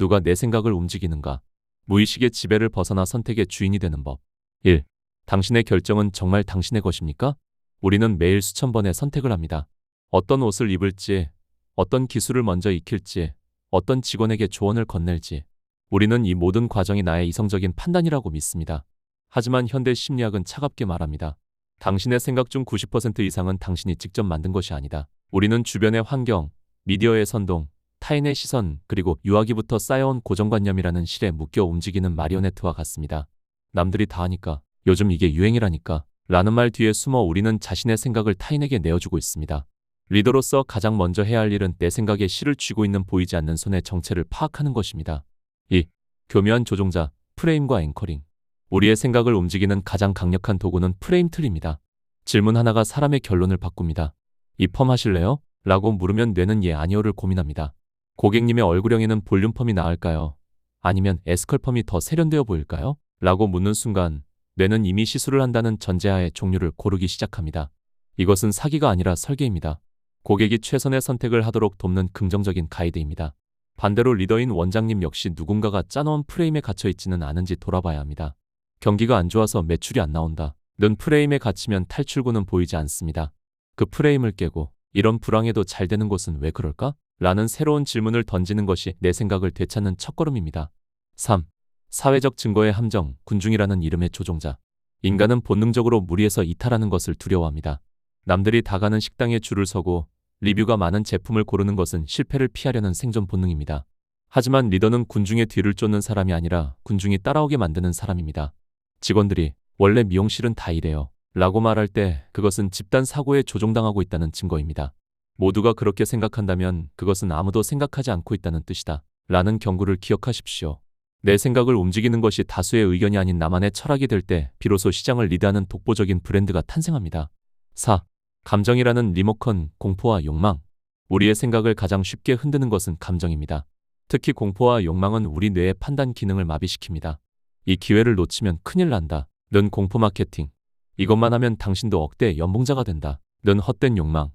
누가 내 생각을 움직이는가? 무의식의 지배를 벗어나 선택의 주인이 되는 법. 1. 당신의 결정은 정말 당신의 것입니까? 우리는 매일 수천 번의 선택을 합니다. 어떤 옷을 입을지, 어떤 기술을 먼저 익힐지, 어떤 직원에게 조언을 건넬지. 우리는 이 모든 과정이 나의 이성적인 판단이라고 믿습니다. 하지만 현대 심리학은 차갑게 말합니다. 당신의 생각 중 90% 이상은 당신이 직접 만든 것이 아니다. 우리는 주변의 환경, 미디어의 선동, 타인의 시선, 그리고 유아기부터 쌓여온 고정관념이라는 실에 묶여 움직이는 마리오네트와 같습니다. 남들이 다 하니까, 요즘 이게 유행이라니까 라는 말 뒤에 숨어 우리는 자신의 생각을 타인에게 내어주고 있습니다. 리더로서 가장 먼저 해야 할 일은 내 생각에 실을 쥐고 있는 보이지 않는 손의 정체를 파악하는 것입니다. 2. 교묘한 조종자, 프레임과 앵커링. 우리의 생각을 움직이는 가장 강력한 도구는 프레임 틀입니다. 질문 하나가 사람의 결론을 바꿉니다. 입펌하실래요? 라고 물으면 뇌는 예 아니오를 고민합니다. 고객님의 얼굴형에는 볼륨펌이 나을까요? 아니면 에스컬펌이 더 세련되어 보일까요? 라고 묻는 순간 뇌는 이미 시술을 한다는 전제하에 종류를 고르기 시작합니다. 이것은 사기가 아니라 설계입니다. 고객이 최선의 선택을 하도록 돕는 긍정적인 가이드입니다. 반대로 리더인 원장님 역시 누군가가 짜놓은 프레임에 갇혀 있지는 않은지 돌아봐야 합니다. 경기가 안 좋아서 매출이 안 나온다. 는 프레임에 갇히면 탈출구는 보이지 않습니다. 그 프레임을 깨고 이런 불황에도 잘 되는 곳은 왜 그럴까? 라는 새로운 질문을 던지는 것이 내 생각을 되찾는 첫걸음입니다. 3. 사회적 증거의 함정, 군중이라는 이름의 조종자. 인간은 본능적으로 무리해서 이탈하는 것을 두려워합니다. 남들이 다 가는 식당에 줄을 서고 리뷰가 많은 제품을 고르는 것은 실패를 피하려는 생존 본능입니다. 하지만 리더는 군중의 뒤를 쫓는 사람이 아니라 군중이 따라오게 만드는 사람입니다. 직원들이 원래 미용실은 다 이래요 라고 말할 때 그것은 집단 사고에 조종당하고 있다는 증거입니다. 모두가 그렇게 생각한다면 그것은 아무도 생각하지 않고 있다는 뜻이다 라는 경고를 기억하십시오. 내 생각을 움직이는 것이 다수의 의견이 아닌 나만의 철학이 될 때 비로소 시장을 리드하는 독보적인 브랜드가 탄생합니다. 4. 감정이라는 리모컨, 공포와 욕망. 우리의 생각을 가장 쉽게 흔드는 것은 감정입니다. 특히 공포와 욕망은 우리 뇌의 판단 기능을 마비시킵니다. 이 기회를 놓치면 큰일 난다. 는 공포 마케팅. 이것만 하면 당신도 억대 연봉자가 된다. 는 헛된 욕망.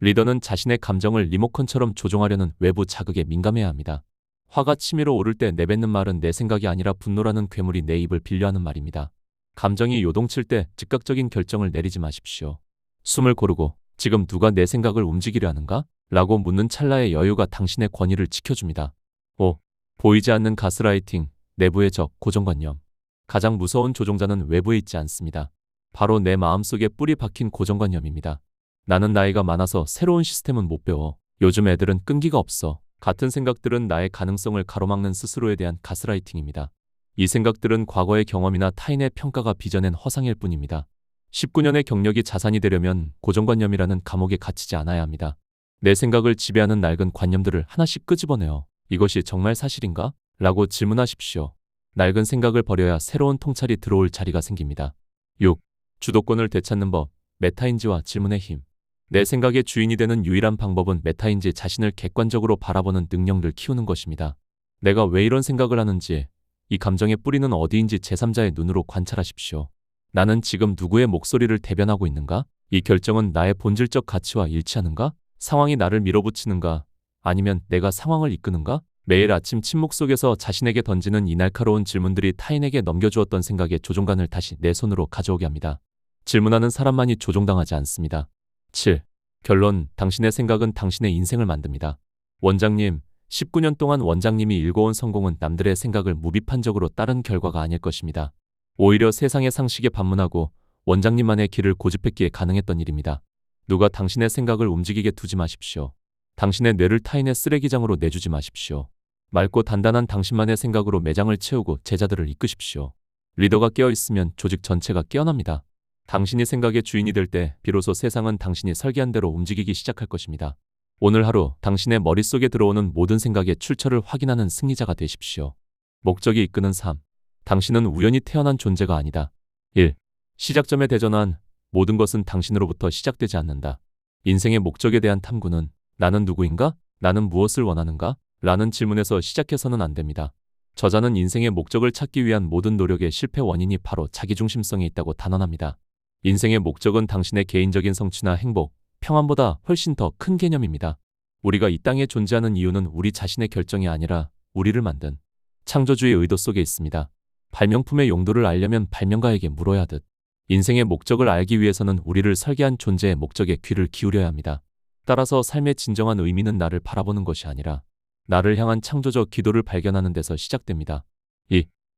리더는 자신의 감정을 리모컨처럼 조종하려는 외부 자극에 민감해야 합니다. 화가 치밀어 오를 때 내뱉는 말은 내 생각이 아니라 분노라는 괴물이 내 입을 빌려하는 말입니다. 감정이 요동칠 때 즉각적인 결정을 내리지 마십시오. 숨을 고르고 지금 누가 내 생각을 움직이려 하는가? 라고 묻는 찰나의 여유가 당신의 권위를 지켜줍니다. 5. 보이지 않는 가스라이팅, 내부의 적, 고정관념. 가장 무서운 조종자는 외부에 있지 않습니다. 바로 내 마음속에 뿌리 박힌 고정관념입니다. 나는 나이가 많아서 새로운 시스템은 못 배워. 요즘 애들은 끈기가 없어. 같은 생각들은 나의 가능성을 가로막는 스스로에 대한 가스라이팅입니다. 이 생각들은 과거의 경험이나 타인의 평가가 빚어낸 허상일 뿐입니다. 19년의 경력이 자산이 되려면 고정관념이라는 감옥에 갇히지 않아야 합니다. 내 생각을 지배하는 낡은 관념들을 하나씩 끄집어내어 이것이 정말 사실인가? 라고 질문하십시오. 낡은 생각을 버려야 새로운 통찰이 들어올 자리가 생깁니다. 6. 주도권을 되찾는 법, 메타인지와 질문의 힘. 내 생각의 주인이 되는 유일한 방법은 메타인지 자신을 객관적으로 바라보는 능력을 키우는 것입니다. 내가 왜 이런 생각을 하는지, 이 감정의 뿌리는 어디인지 제3자의 눈으로 관찰하십시오. 나는 지금 누구의 목소리를 대변하고 있는가? 이 결정은 나의 본질적 가치와 일치하는가? 상황이 나를 밀어붙이는가? 아니면 내가 상황을 이끄는가? 매일 아침 침묵 속에서 자신에게 던지는 이 날카로운 질문들이 타인에게 넘겨주었던 생각의 조종관을 다시 내 손으로 가져오게 합니다. 질문하는 사람만이 조종당하지 않습니다. 7. 결론, 당신의 생각은 당신의 인생을 만듭니다. 원장님, 19년 동안 원장님이 일궈온 성공은 남들의 생각을 무비판적으로 따른 결과가 아닐 것입니다. 오히려 세상의 상식에 반문하고 원장님만의 길을 고집했기에 가능했던 일입니다. 누가 당신의 생각을 움직이게 두지 마십시오. 당신의 뇌를 타인의 쓰레기장으로 내주지 마십시오. 맑고 단단한 당신만의 생각으로 매장을 채우고 제자들을 이끄십시오. 리더가 깨어있으면 조직 전체가 깨어납니다. 당신이 생각의 주인이 될 때 비로소 세상은 당신이 설계한 대로 움직이기 시작할 것입니다. 오늘 하루 당신의 머릿속에 들어오는 모든 생각의 출처를 확인하는 승리자가 되십시오. 목적이 이끄는 삶. 당신은 우연히 태어난 존재가 아니다. 1. 시작점에 대전환. 모든 것은 당신으로부터 시작되지 않는다. 인생의 목적에 대한 탐구는 나는 누구인가? 나는 무엇을 원하는가? 라는 질문에서 시작해서는 안 됩니다. 저자는 인생의 목적을 찾기 위한 모든 노력의 실패 원인이 바로 자기중심성에 있다고 단언합니다. 인생의 목적은 당신의 개인적인 성취나 행복, 평안보다 훨씬 더 큰 개념입니다. 우리가 이 땅에 존재하는 이유는 우리 자신의 결정이 아니라 우리를 만든 창조주의 의도 속에 있습니다. 발명품의 용도를 알려면 발명가에게 물어야 하듯 인생의 목적을 알기 위해서는 우리를 설계한 존재의 목적에 귀를 기울여야 합니다. 따라서 삶의 진정한 의미는 나를 바라보는 것이 아니라 나를 향한 창조적 기도를 발견하는 데서 시작됩니다.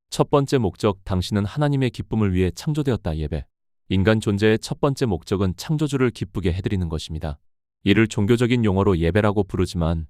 첫 번째 목적, 당신은 하나님의 기쁨을 위해 창조되었다. 예배. 인간 존재의 첫 번째 목적은 창조주를 기쁘게 해드리는 것입니다. 이를 종교적인 용어로 예배라고 부르지만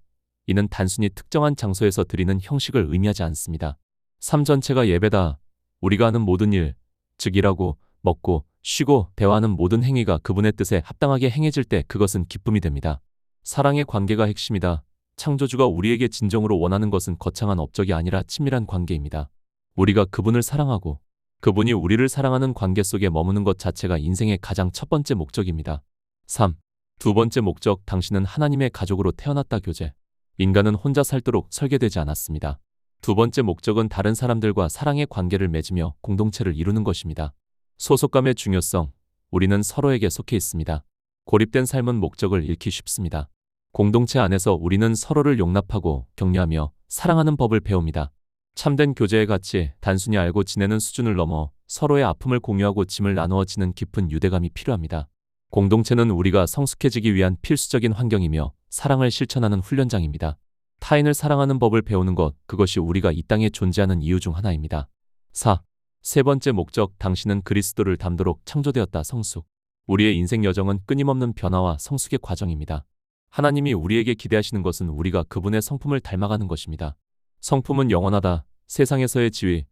이는 단순히 특정한 장소에서 드리는 형식을 의미하지 않습니다. 삶 전체가 예배다. 우리가 하는 모든 일, 즉 일하고, 먹고, 쉬고, 대화하는 모든 행위가 그분의 뜻에 합당하게 행해질 때 그것은 기쁨이 됩니다. 사랑의 관계가 핵심이다. 창조주가 우리에게 진정으로 원하는 것은 거창한 업적이 아니라 친밀한 관계입니다. 우리가 그분을 사랑하고 그분이 우리를 사랑하는 관계 속에 머무는 것 자체가 인생의 가장 첫 번째 목적입니다. 3. 두 번째 목적, 당신은 하나님의 가족으로 태어났다. 교제. 인간은 혼자 살도록 설계되지 않았습니다. 두 번째 목적은 다른 사람들과 사랑의 관계를 맺으며 공동체를 이루는 것입니다. 소속감의 중요성. 우리는 서로에게 속해 있습니다. 고립된 삶은 목적을 잃기 쉽습니다. 공동체 안에서 우리는 서로를 용납하고 격려하며 사랑하는 법을 배웁니다. 참된 교제의 가치, 단순히 알고 지내는 수준을 넘어 서로의 아픔을 공유하고 짐을 나누어 지는 깊은 유대감이 필요합니다. 공동체는 우리가 성숙해지기 위한 필수적인 환경이며 사랑을 실천하는 훈련장입니다. 타인을 사랑하는 법을 배우는 것, 그것이 우리가 이 땅에 존재하는 이유 중 하나입니다. 4. 세 번째 목적, 당신은 그리스도를 닮도록 창조되었다. 성숙. 우리의 인생 여정은 끊임없는 변화와 성숙의 과정입니다. 하나님이 우리에게 기대하시는 것은 우리가 그분의 성품을 닮아가는 것입니다. 성품은 영원하다. 세상에서의 지위,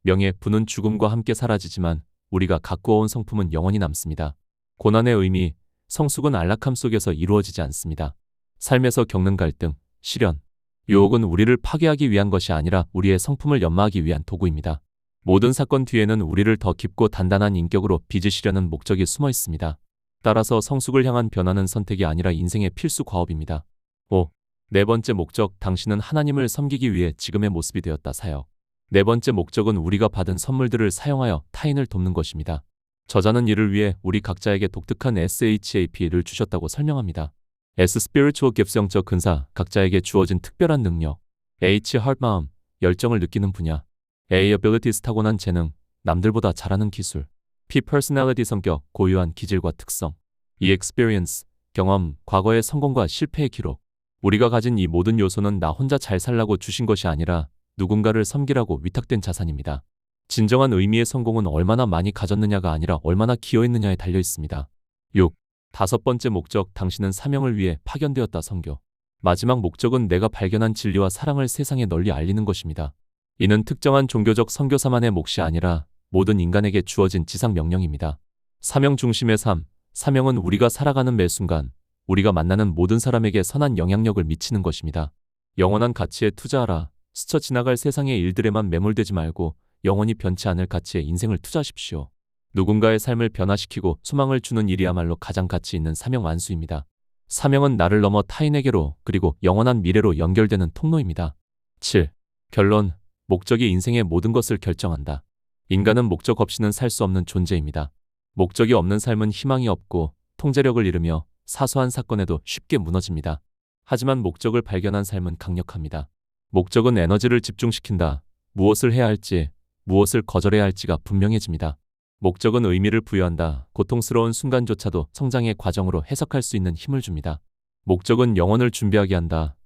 명예, 부는 죽음과 함께 사라지지만 우리가 갖고 온 성품은 영원히 남습니다. 고난의 의미, 성숙은 안락함 속에서 이루어지지 않습니다. 삶에서 겪는 갈등, 시련, 유혹은 우리를 파괴하기 위한 것이 아니라 우리의 성품을 연마하기 위한 도구입니다. 모든 사건 뒤에는 우리를 더 깊고 단단한 인격으로 빚으시려는 목적이 숨어 있습니다. 따라서 성숙을 향한 변화는 선택이 아니라 인생의 필수 과업입니다. 5. 네 번째 목적, 당신은 하나님을 섬기기 위해 지금의 모습이 되었다. 사역. 네 번째 목적은 우리가 받은 선물들을 사용하여 타인을 돕는 것입니다. 저자는 이를 위해 우리 각자에게 독특한 SHAP를 주셨다고 설명합니다. S. Spiritual Gifts, 영적 근사, 각자에게 주어진 특별한 능력. H. Heart, 마음, 열정을 느끼는 분야. A. Abilities, 타고난 재능, 남들보다 잘하는 기술. P. Personality, 성격, 고유한 기질과 특성. E. Experience, 경험, 과거의 성공과 실패의 기록. 우리가 가진 이 모든 요소는 나 혼자 잘 살라고 주신 것이 아니라 누군가를 섬기라고 위탁된 자산입니다. 진정한 의미의 성공은 얼마나 많이 가졌느냐가 아니라 얼마나 기여했느냐에 달려 있습니다. 6. 다섯 번째 목적, 당신은 사명을 위해 파견되었다. 선교. 마지막 목적은 내가 발견한 진리와 사랑을 세상에 널리 알리는 것입니다. 이는 특정한 종교적 선교사만의 몫이 아니라 모든 인간에게 주어진 지상 명령입니다. 사명 중심의 삶, 사명은 우리가 살아가는 매 순간 우리가 만나는 모든 사람에게 선한 영향력을 미치는 것입니다. 영원한 가치에 투자하라. 스쳐 지나갈 세상의 일들에만 매몰되지 말고 영원히 변치 않을 가치에 인생을 투자하십시오. 누군가의 삶을 변화시키고 소망을 주는 일이야말로 가장 가치 있는 사명 완수입니다. 사명은 나를 넘어 타인에게로 그리고 영원한 미래로 연결되는 통로입니다. 7. 결론. 목적이 인생의 모든 것을 결정한다. 인간은 목적 없이는 살 수 없는 존재입니다. 목적이 없는 삶은 희망이 없고 통제력을 잃으며 사소한 사건에도 쉽게 무너집니다. 하지만 목적을 발견한 삶은 강력합니다. 목적은 에너지를 집중시킨다. 무엇을 해야 할지, 무엇을 거절해야 할지가 분명해집니다. 목적은 의미를 부여한다. 고통스러운 순간조차도 성장의 과정으로 해석할 수 있는 힘을 줍니다. 목적은 영혼을 준비하게 한다.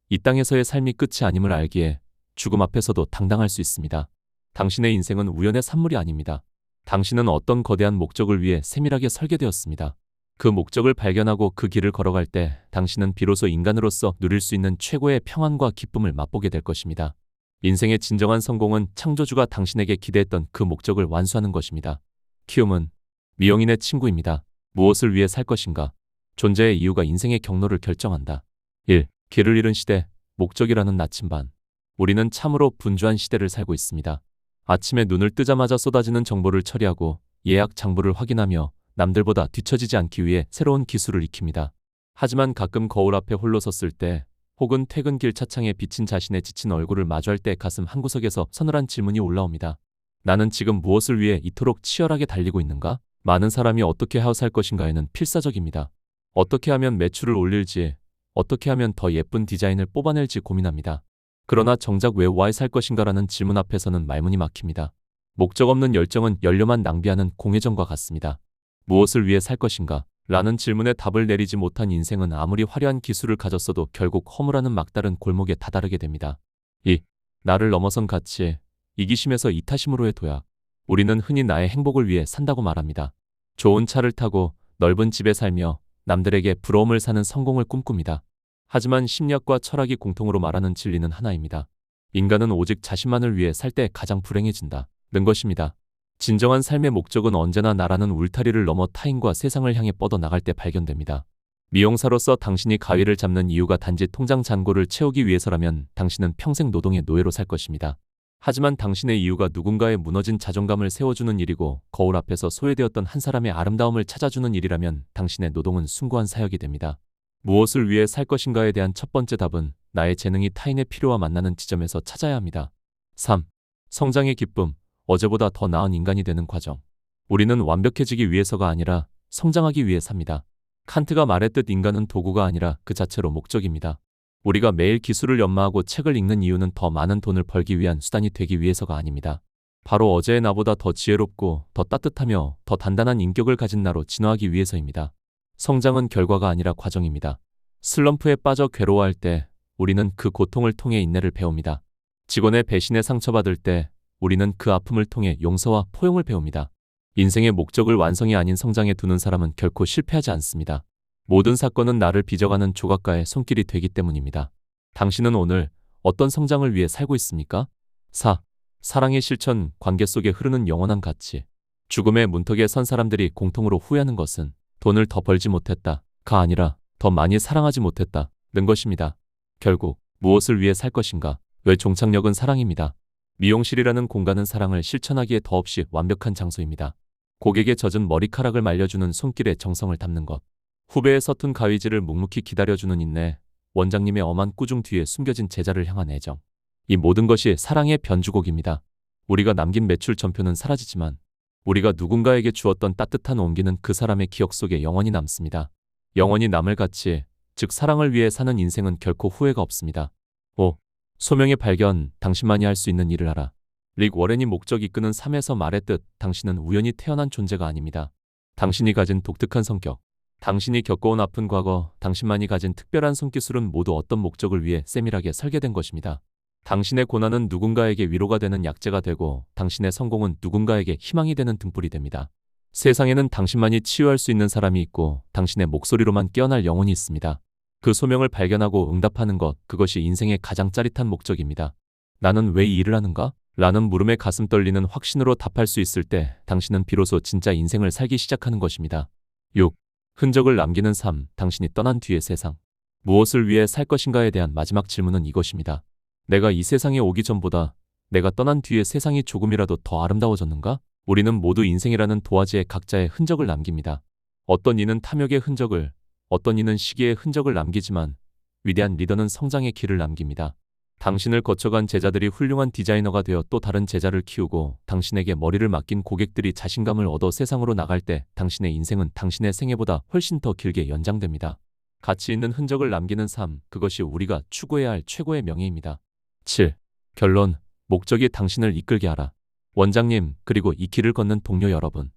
이 땅에서의 삶이 끝이 아님을 알기에 죽음 앞에서도 당당할 수 있습니다. 당신의 인생은 우연의 산물이 아닙니다. 당신은 어떤 거대한 목적을 위해 세밀하게 설계되었습니다. 그 목적을 발견하고 그 길을 걸어갈 때 당신은 비로소 인간으로서 누릴 수 있는 최고의 평안과 기쁨을 맛보게 될 것입니다. 인생의 진정한 성공은 창조주가 당신에게 기대했던 그 목적을 완수하는 것입니다. 키움은 미영인의 친구입니다. 무엇을 위해 살 것인가? 존재의 이유가 인생의 경로를 결정한다. 1. 길을 잃은 시대, 목적이라는 나침반. 우리는 참으로 분주한 시대를 살고 있습니다. 아침에 눈을 뜨자마자 쏟아지는 정보를 처리하고 예약 장부를 확인하며 남들보다 뒤처지지 않기 위해 새로운 기술을 익힙니다. 하지만 가끔 거울 앞에 홀로 섰을 때 혹은 퇴근길 차창에 비친 자신의 지친 얼굴을 마주할 때 가슴 한구석에서 서늘한 질문이 올라옵니다. 나는 지금 무엇을 위해 이토록 치열하게 달리고 있는가? 많은 사람이 어떻게 하여 살 것인가에는 필사적입니다. 어떻게 하면 매출을 올릴지, 어떻게 하면 더 예쁜 디자인을 뽑아낼지 고민합니다. 그러나 정작 왜 와에 살 것인가라는 질문 앞에서는 말문이 막힙니다. 목적 없는 열정은 연료만 낭비하는 공회전과 같습니다. 무엇을 위해 살 것인가? 라는 질문에 답을 내리지 못한 인생은 아무리 화려한 기술을 가졌어도 결국 허물하는 막다른 골목에 다다르게 됩니다. 이 나를 넘어선 가치, 이기심에서 이타심으로의 도약. 우리는 흔히 나의 행복을 위해 산다고 말합니다. 좋은 차를 타고 넓은 집에 살며 남들에게 부러움을 사는 성공을 꿈꿉니다. 하지만 심리학과 철학이 공통으로 말하는 진리는 하나입니다. 인간은 오직 자신만을 위해 살 때 가장 불행해진다. 는 것입니다. 진정한 삶의 목적은 언제나 나라는 울타리를 넘어 타인과 세상을 향해 뻗어나갈 때 발견됩니다. 미용사로서 당신이 가위를 잡는 이유가 단지 통장 잔고를 채우기 위해서라면 당신은 평생 노동의 노예로 살 것입니다. 하지만 당신의 이유가 누군가의 무너진 자존감을 세워주는 일이고 거울 앞에서 소외되었던 한 사람의 아름다움을 찾아주는 일이라면 당신의 노동은 숭고한 사역이 됩니다. 무엇을 위해 살 것인가에 대한 첫 번째 답은 나의 재능이 타인의 필요와 만나는 지점에서 찾아야 합니다. 3. 성장의 기쁨. 어제보다 더 나은 인간이 되는 과정. 우리는 완벽해지기 위해서가 아니라 성장하기 위해 삽니다. 칸트가 말했듯 인간은 도구가 아니라 그 자체로 목적입니다. 우리가 매일 기술을 연마하고 책을 읽는 이유는 더 많은 돈을 벌기 위한 수단이 되기 위해서가 아닙니다. 바로 어제의 나보다 더 지혜롭고 더 따뜻하며 더 단단한 인격을 가진 나로 진화하기 위해서입니다. 성장은 결과가 아니라 과정입니다. 슬럼프에 빠져 괴로워할 때 우리는 그 고통을 통해 인내를 배웁니다. 직원의 배신에 상처받을 때 우리는 그 아픔을 통해 용서와 포용을 배웁니다. 인생의 목적을 완성이 아닌 성장에 두는 사람은 결코 실패하지 않습니다. 모든 사건은 나를 빚어가는 조각가의 손길이 되기 때문입니다. 당신은 오늘 어떤 성장을 위해 살고 있습니까? 4. 사랑의 실천, 관계 속에 흐르는 영원한 가치. 죽음의 문턱에 선 사람들이 공통으로 후회하는 것은 돈을 더 벌지 못했다가 아니라 더 많이 사랑하지 못했다는 것입니다. 결국 무엇을 위해 살 것인가? 왜 종착역은 사랑입니다. 미용실이라는 공간은 사랑을 실천하기에 더없이 완벽한 장소입니다. 고객의 젖은 머리카락을 말려주는 손길에 정성을 담는 것. 후배의 서툰 가위질을 묵묵히 기다려주는 인내. 원장님의 엄한 꾸중 뒤에 숨겨진 제자를 향한 애정. 이 모든 것이 사랑의 변주곡입니다. 우리가 남긴 매출 전표는 사라지지만 우리가 누군가에게 주었던 따뜻한 온기는 그 사람의 기억 속에 영원히 남습니다. 영원히 남을 가치, 즉 사랑을 위해 사는 인생은 결코 후회가 없습니다. 5. 소명의 발견, 당신만이 할 수 있는 일을 하라. 릭 워렌이 목적 이끄는 삶에서 말했듯 당신은 우연히 태어난 존재가 아닙니다. 당신이 가진 독특한 성격, 당신이 겪어온 아픈 과거, 당신만이 가진 특별한 손기술은 모두 어떤 목적을 위해 세밀하게 설계된 것입니다. 당신의 고난은 누군가에게 위로가 되는 약재가 되고 당신의 성공은 누군가에게 희망이 되는 등불이 됩니다. 세상에는 당신만이 치유할 수 있는 사람이 있고 당신의 목소리로만 깨어날 영혼이 있습니다. 그 소명을 발견하고 응답하는 것, 그것이 인생의 가장 짜릿한 목적입니다. 나는 왜 이 일을 하는가? 라는 물음에 가슴 떨리는 확신으로 답할 수 있을 때 당신은 비로소 진짜 인생을 살기 시작하는 것입니다. 6. 흔적을 남기는 삶, 당신이 떠난 뒤의 세상. 무엇을 위해 살 것인가에 대한 마지막 질문은 이것입니다. 내가 이 세상에 오기 전보다 내가 떠난 뒤의 세상이 조금이라도 더 아름다워졌는가? 우리는 모두 인생이라는 도화지에 각자의 흔적을 남깁니다. 어떤 이는 탐욕의 흔적을, 어떤 이는 시기의 흔적을 남기지만 위대한 리더는 성장의 길을 남깁니다. 당신을 거쳐간 제자들이 훌륭한 디자이너가 되어 또 다른 제자를 키우고 당신에게 머리를 맡긴 고객들이 자신감을 얻어 세상으로 나갈 때 당신의 인생은 당신의 생애보다 훨씬 더 길게 연장됩니다. 가치 있는 흔적을 남기는 삶, 그것이 우리가 추구해야 할 최고의 명예입니다. 7. 결론, 목적이 당신을 이끌게 하라. 원장님, 그리고 이 길을 걷는 동료 여러분.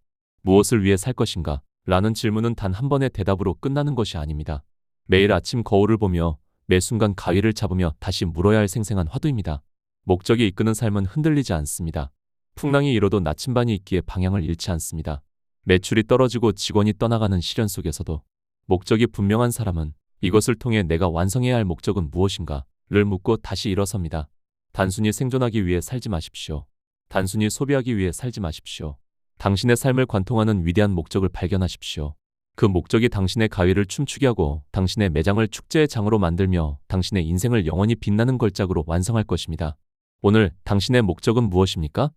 무엇을 위해 살 것인가? 라는 질문은 단 한 번의 대답으로 끝나는 것이 아닙니다. 매일 아침 거울을 보며 매 순간 가위를 잡으며 다시 물어야 할 생생한 화두입니다. 목적이 이끄는 삶은 흔들리지 않습니다. 풍랑이 일어도 나침반이 있기에 방향을 잃지 않습니다. 매출이 떨어지고 직원이 떠나가는 시련 속에서도 목적이 분명한 사람은 이것을 통해 내가 완성해야 할 목적은 무엇인가를 묻고 다시 일어섭니다. 단순히 생존하기 위해 살지 마십시오. 단순히 소비하기 위해 살지 마십시오. 당신의 삶을 관통하는 위대한 목적을 발견하십시오. 그 목적이 당신의 가위를 춤추게 하고 당신의 매장을 축제의 장으로 만들며 당신의 인생을 영원히 빛나는 걸작으로 완성할 것입니다. 오늘 당신의 목적은 무엇입니까?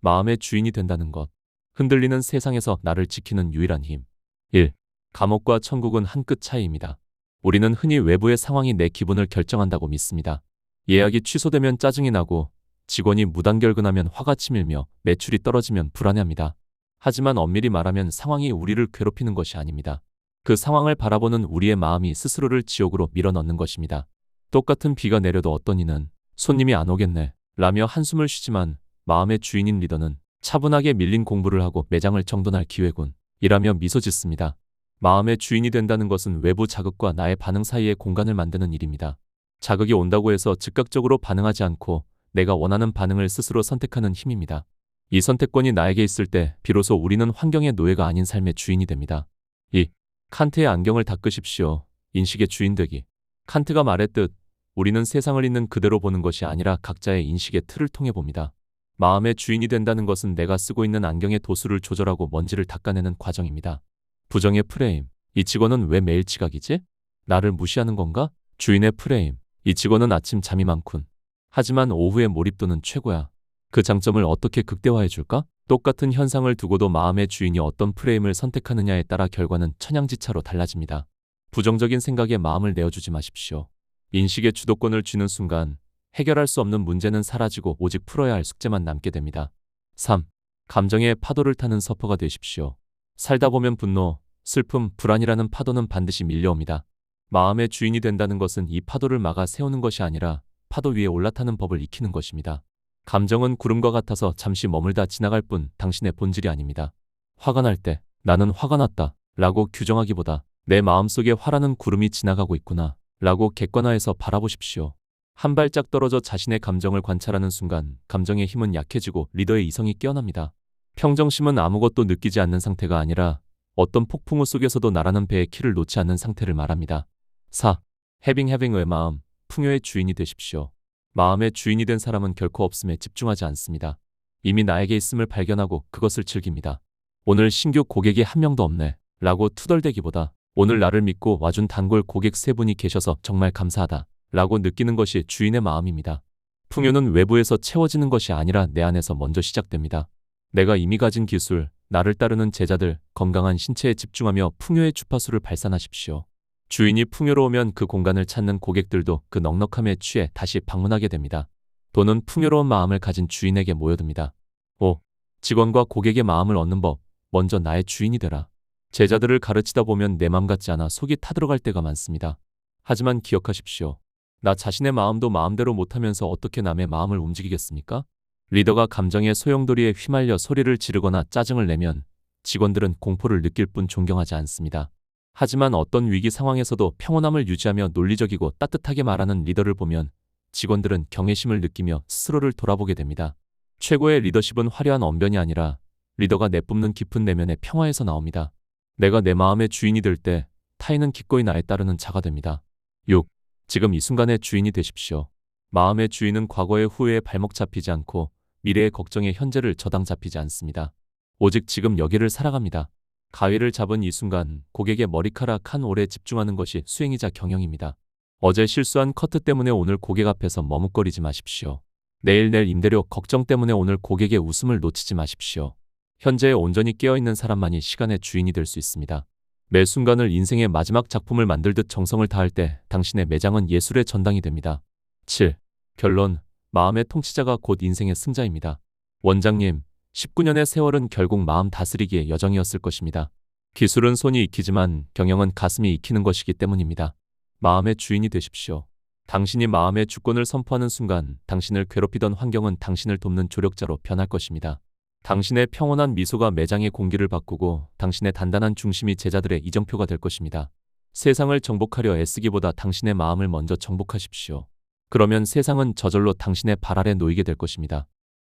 마음의 주인이 된다는 것. 흔들리는 세상에서 나를 지키는 유일한 힘. 1. 감옥과 천국은 한 끗 차이입니다. 우리는 흔히 외부의 상황이 내 기분을 결정한다고 믿습니다. 예약이 취소되면 짜증이 나고 직원이 무단결근하면 화가 치밀며 매출이 떨어지면 불안해합니다. 하지만 엄밀히 말하면 상황이 우리를 괴롭히는 것이 아닙니다. 그 상황을 바라보는 우리의 마음이 스스로를 지옥으로 밀어넣는 것입니다. 똑같은 비가 내려도 어떤 이는 손님이 안 오겠네. 라며 한숨을 쉬지만 마음의 주인인 리더는 차분하게 밀린 공부를 하고 매장을 정돈할 기회군. 이라며 미소 짓습니다. 마음의 주인이 된다는 것은 외부 자극과 나의 반응 사이에 공간을 만드는 일입니다. 자극이 온다고 해서 즉각적으로 반응하지 않고 내가 원하는 반응을 스스로 선택하는 힘입니다. 이 선택권이 나에게 있을 때 비로소 우리는 환경의 노예가 아닌 삶의 주인이 됩니다. 2. 칸트의 안경을 닦으십시오. 인식의 주인 되기. 칸트가 말했듯 우리는 세상을 있는 그대로 보는 것이 아니라 각자의 인식의 틀을 통해 봅니다. 마음의 주인이 된다는 것은 내가 쓰고 있는 안경의 도수를 조절하고 먼지를 닦아내는 과정입니다. 부정의 프레임. 이 직원은 왜 매일 지각이지? 나를 무시하는 건가? 주인의 프레임. 이 직원은 아침 잠이 많군. 하지만 오후에 몰입도는 최고야. 그 장점을 어떻게 극대화해 줄까? 똑같은 현상을 두고도 마음의 주인이 어떤 프레임을 선택하느냐에 따라 결과는 천양지차로 달라집니다. 부정적인 생각에 마음을 내어주지 마십시오. 인식의 주도권을 쥐는 순간 해결할 수 없는 문제는 사라지고 오직 풀어야 할 숙제만 남게 됩니다. 3. 감정의 파도를 타는 서퍼가 되십시오. 살다 보면 분노, 슬픔, 불안이라는 파도는 반드시 밀려옵니다. 마음의 주인이 된다는 것은 이 파도를 막아 세우는 것이 아니라 파도 위에 올라타는 법을 익히는 것입니다. 감정은 구름과 같아서 잠시 머물다 지나갈 뿐 당신의 본질이 아닙니다. 화가 날 때 나는 화가 났다 라고 규정하기보다 내 마음속에 화라는 구름이 지나가고 있구나 라고 객관화해서 바라보십시오. 한 발짝 떨어져 자신의 감정을 관찰하는 순간 감정의 힘은 약해지고 리더의 이성이 깨어납니다. 평정심은 아무것도 느끼지 않는 상태가 아니라 어떤 폭풍우 속에서도 날아는 배의 키를 놓지 않는 상태를 말합니다. 4. having의 마음, 풍요의 주인이 되십시오. 마음의 주인이 된 사람은 결코 없음에 집중하지 않습니다. 이미 나에게 있음을 발견하고 그것을 즐깁니다. 오늘 신규 고객이 한 명도 없네 라고 투덜대기보다 오늘 나를 믿고 와준 단골 고객 3분이 계셔서 정말 감사하다 라고 느끼는 것이 주인의 마음입니다. 풍요는 외부에서 채워지는 것이 아니라 내 안에서 먼저 시작됩니다. 내가 이미 가진 기술, 나를 따르는 제자들, 건강한 신체에 집중하며 풍요의 주파수를 발산하십시오. 주인이 풍요로우면 그 공간을 찾는 고객들도 그 넉넉함에 취해 다시 방문하게 됩니다. 돈은 풍요로운 마음을 가진 주인에게 모여듭니다. 5. 직원과 고객의 마음을 얻는 법. 먼저 나의 주인이 되라. 제자들을 가르치다 보면 내 맘 같지 않아 속이 타들어갈 때가 많습니다. 하지만 기억하십시오. 나 자신의 마음도 마음대로 못하면서 어떻게 남의 마음을 움직이겠습니까? 리더가 감정의 소용돌이에 휘말려 소리를 지르거나 짜증을 내면 직원들은 공포를 느낄 뿐 존경하지 않습니다. 하지만 어떤 위기 상황에서도 평온함을 유지하며 논리적이고 따뜻하게 말하는 리더를 보면 직원들은 경외심을 느끼며 스스로를 돌아보게 됩니다. 최고의 리더십은 화려한 언변이 아니라 리더가 내뿜는 깊은 내면의 평화에서 나옵니다. 내가 내 마음의 주인이 될 때 타인은 기꺼이 나에 따르는 자가 됩니다. 6. 지금 이 순간의 주인이 되십시오. 마음의 주인은 과거의 후회에 발목 잡히지 않고 미래의 걱정에 현재를 저당 잡히지 않습니다. 오직 지금 여기를 살아갑니다. 가위를 잡은 이 순간 고객의 머리카락 한 올에 집중하는 것이 수행이자 경영입니다. 어제 실수한 커트 때문에 오늘 고객 앞에서 머뭇거리지 마십시오. 내일 낼 임대료 걱정 때문에 오늘 고객의 웃음을 놓치지 마십시오. 현재에 온전히 깨어있는 사람만이 시간의 주인이 될 수 있습니다. 매 순간을 인생의 마지막 작품을 만들듯 정성을 다할 때 당신의 매장은 예술의 전당이 됩니다. 7. 결론. 마음의 통치자가 곧 인생의 승자입니다. 원장님, 19년의 세월은 결국 마음 다스리기의 여정이었을 것입니다. 기술은 손이 익히지만 경영은 가슴이 익히는 것이기 때문입니다. 마음의 주인이 되십시오. 당신이 마음의 주권을 선포하는 순간 당신을 괴롭히던 환경은 당신을 돕는 조력자로 변할 것입니다. 당신의 평온한 미소가 매장의 공기를 바꾸고 당신의 단단한 중심이 제자들의 이정표가 될 것입니다. 세상을 정복하려 애쓰기보다 당신의 마음을 먼저 정복하십시오. 그러면 세상은 저절로 당신의 발 아래 놓이게 될 것입니다.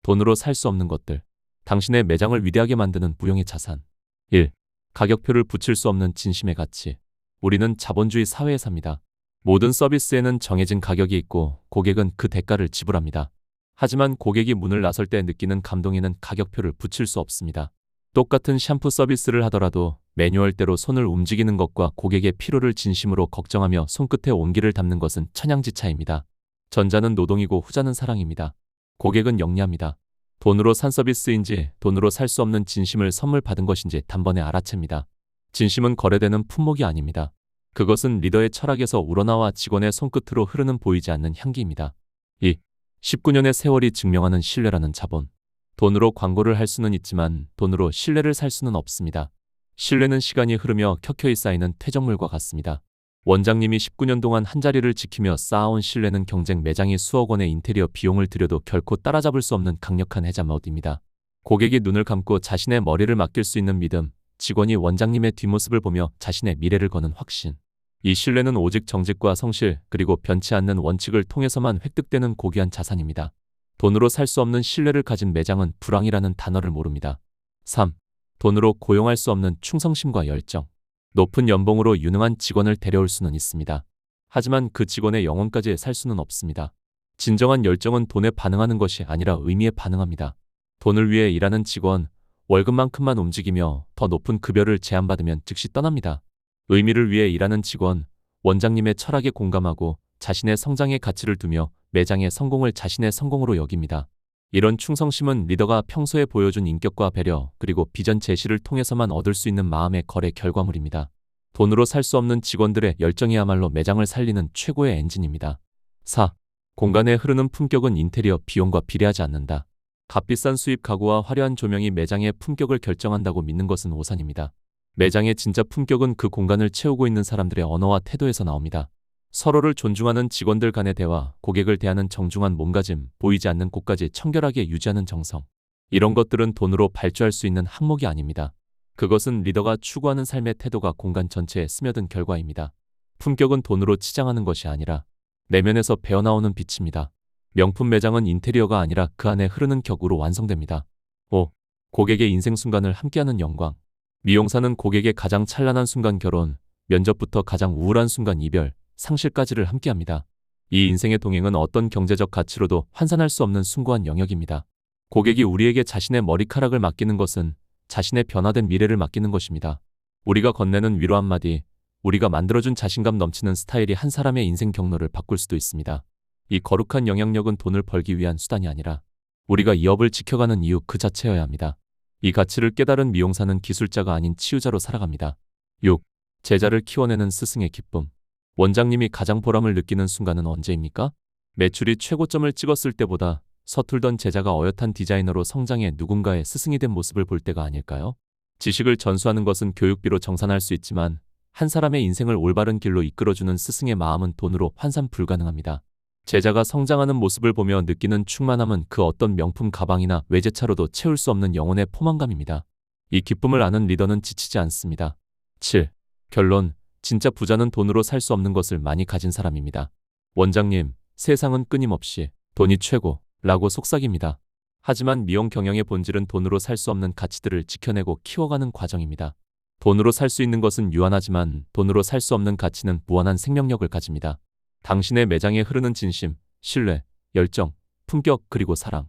돈으로 살 수 없는 것들. 당신의 매장을 위대하게 만드는 무형의 자산. 1. 가격표를 붙일 수 없는 진심의 가치. 우리는 자본주의 사회에 삽니다. 모든 서비스에는 정해진 가격이 있고 고객은 그 대가를 지불합니다. 하지만 고객이 문을 나설 때 느끼는 감동에는 가격표를 붙일 수 없습니다. 똑같은 샴푸 서비스를 하더라도 매뉴얼대로 손을 움직이는 것과 고객의 피로를 진심으로 걱정하며 손끝에 온기를 담는 것은 천양지차입니다. 전자는 노동이고 후자는 사랑입니다. 고객은 영리합니다. 돈으로 산 서비스인지 돈으로 살 수 없는 진심을 선물 받은 것인지 단번에 알아챕니다. 진심은 거래되는 품목이 아닙니다. 그것은 리더의 철학에서 우러나와 직원의 손끝으로 흐르는 보이지 않는 향기입니다. 2. 19년의 세월이 증명하는 신뢰라는 자본. 돈으로 광고를 할 수는 있지만 돈으로 신뢰를 살 수는 없습니다. 신뢰는 시간이 흐르며 켜켜이 쌓이는 퇴적물과 같습니다. 원장님이 19년 동안 한자리를 지키며 쌓아온 신뢰는 경쟁 매장이 수억 원의 인테리어 비용을 들여도 결코 따라잡을 수 없는 강력한 해자못입니다. 고객이 눈을 감고 자신의 머리를 맡길 수 있는 믿음, 직원이 원장님의 뒷모습을 보며 자신의 미래를 거는 확신. 이 신뢰는 오직 정직과 성실 그리고 변치 않는 원칙을 통해서만 획득되는 고귀한 자산입니다. 돈으로 살 수 없는 신뢰를 가진 매장은 불황이라는 단어를 모릅니다. 3. 돈으로 고용할 수 없는 충성심과 열정. 높은 연봉으로 유능한 직원을 데려올 수는 있습니다. 하지만 그 직원의 영혼까지 살 수는 없습니다. 진정한 열정은 돈에 반응하는 것이 아니라 의미에 반응합니다. 돈을 위해 일하는 직원, 월급만큼만 움직이며 더 높은 급여를 제안받으면 즉시 떠납니다. 의미를 위해 일하는 직원, 원장님의 철학에 공감하고 자신의 성장에 가치를 두며 매장의 성공을 자신의 성공으로 여깁니다. 이런 충성심은 리더가 평소에 보여준 인격과 배려 그리고 비전 제시를 통해서만 얻을 수 있는 마음의 거래 결과물입니다. 돈으로 살 수 없는 직원들의 열정이야말로 매장을 살리는 최고의 엔진입니다. 4. 공간에 흐르는 품격은 인테리어 비용과 비례하지 않는다. 값비싼 수입 가구와 화려한 조명이 매장의 품격을 결정한다고 믿는 것은 오산입니다. 매장의 진짜 품격은 그 공간을 채우고 있는 사람들의 언어와 태도에서 나옵니다. 서로를 존중하는 직원들 간의 대화, 고객을 대하는 정중한 몸가짐, 보이지 않는 곳까지 청결하게 유지하는 정성. 이런 것들은 돈으로 발주할 수 있는 항목이 아닙니다. 그것은 리더가 추구하는 삶의 태도가 공간 전체에 스며든 결과입니다. 품격은 돈으로 치장하는 것이 아니라 내면에서 배어나오는 빛입니다. 명품 매장은 인테리어가 아니라 그 안에 흐르는 격으로 완성됩니다. 5. 고객의 인생 순간을 함께하는 영광. 미용사는 고객의 가장 찬란한 순간 결혼, 면접부터 가장 우울한 순간 이별, 상실까지를 함께합니다. 이 인생의 동행은 어떤 경제적 가치로도 환산할 수 없는 숭고한 영역입니다. 고객이 우리에게 자신의 머리카락을 맡기는 것은 자신의 변화된 미래를 맡기는 것입니다. 우리가 건네는 위로 한마디, 우리가 만들어준 자신감 넘치는 스타일이 한 사람의 인생 경로를 바꿀 수도 있습니다. 이 거룩한 영향력은 돈을 벌기 위한 수단이 아니라 우리가 이 업을 지켜가는 이유 그 자체여야 합니다. 이 가치를 깨달은 미용사는 기술자가 아닌 치유자로 살아갑니다. 6. 제자를 키워내는 스승의 기쁨. 원장님이 가장 보람을 느끼는 순간은 언제입니까? 매출이 최고점을 찍었을 때보다 서툴던 제자가 어엿한 디자이너로 성장해 누군가의 스승이 된 모습을 볼 때가 아닐까요? 지식을 전수하는 것은 교육비로 정산할 수 있지만 한 사람의 인생을 올바른 길로 이끌어주는 스승의 마음은 돈으로 환산 불가능합니다. 제자가 성장하는 모습을 보며 느끼는 충만함은 그 어떤 명품 가방이나 외제차로도 채울 수 없는 영혼의 포만감입니다. 이 기쁨을 아는 리더는 지치지 않습니다. 7. 결론. 진짜 부자는 돈으로 살 수 없는 것을 많이 가진 사람입니다. 원장님, 세상은 끊임없이 돈이 최고라고 속삭입니다. 하지만 미용 경영의 본질은 돈으로 살 수 없는 가치들을 지켜내고 키워가는 과정입니다. 돈으로 살 수 있는 것은 유한하지만 돈으로 살 수 없는 가치는 무한한 생명력을 가집니다. 당신의 매장에 흐르는 진심, 신뢰, 열정, 품격 그리고 사랑.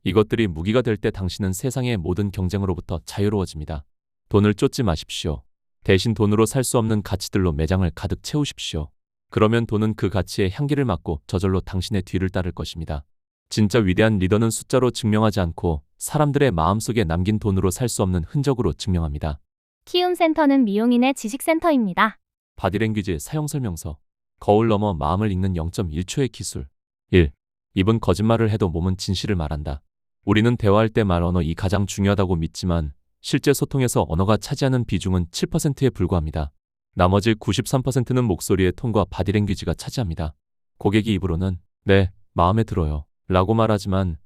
이것들이 무기가 될 때 당신은 세상의 모든 경쟁으로부터 자유로워집니다. 돈을 쫓지 마십시오. 대신 돈으로 살 수 없는 가치들로 매장을 가득 채우십시오. 그러면 돈은 그 가치의 향기를 맡고 저절로 당신의 뒤를 따를 것입니다. 진짜 위대한 리더는 숫자로 증명하지 않고 사람들의 마음속에 남긴 돈으로 살 수 없는 흔적으로 증명합니다. 키움센터는 미용인의 지식센터입니다. 바디랭귀지 사용 설명서. 거울 넘어 마음을 읽는 0.1초의 기술. 1. 입은 거짓말을 해도 몸은 진실을 말한다. 우리는 대화할 때 말 언어이 가장 중요하다고 믿지만 실제 소통에서 언어가 차지하는 비중은 7%에 불과합니다. 나머지 93%는 목소리의 톤과 바디랭귀지가 차지합니다. 고객이 입으로는 네, 마음에 들어요 라고 말하지만